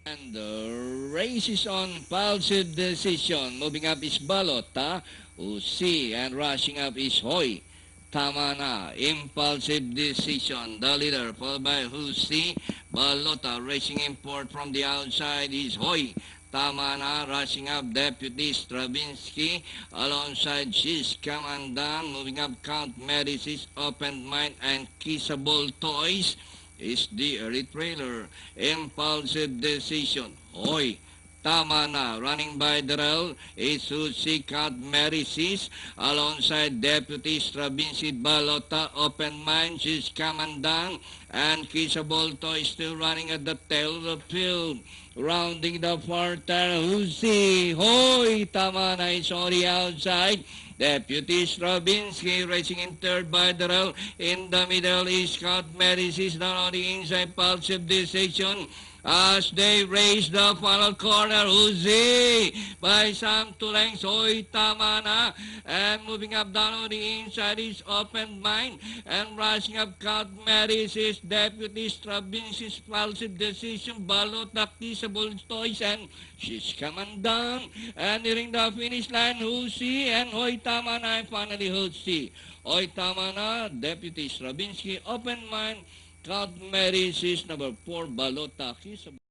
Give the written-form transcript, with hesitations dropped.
And the race is on impulsive decision. Moving up is Balota, Uzi, and rushing up is Hoy. Tama na, impulsive decision. The leader, followed by Uzi, Balota, racing import from the outside is Hoy. Tama na, rushing up Deputy Stravinsky alongside She's Kamandan. Moving up Count Medicis, Open Mind, and Kissable Toys is the early trailer. Impulsive decision. Hoy, tama na. Running by Darrell is Susie Count Medicis alongside Deputy Stravinsky Balota. Open Mind, She's Kamandan, and Kissable Toy still running at the tail of the field. Rounding the far tire, Uzi, Hoy, tama na, it's on the outside. Deputy Stravinsky racing in third by Darrell. In the middle is Scott Medicis down on the inside, impulsive decision. As they race the final corner, Uzi by some 2 lengths, Hoy, tama na. And moving up down on the inside is Open Mind. And rushing up Count Medicis, Deputy Stravinsky's impulsive decision, Balota, Kissable Toys, and She's Kamandan. And nearing the finish line, Uzi and Hoy, tama na. And finally, Uzi. Hoy, tama na. Deputy Stravinsky, Open Mind, Count Medicis, number 4, Balota, Kissable.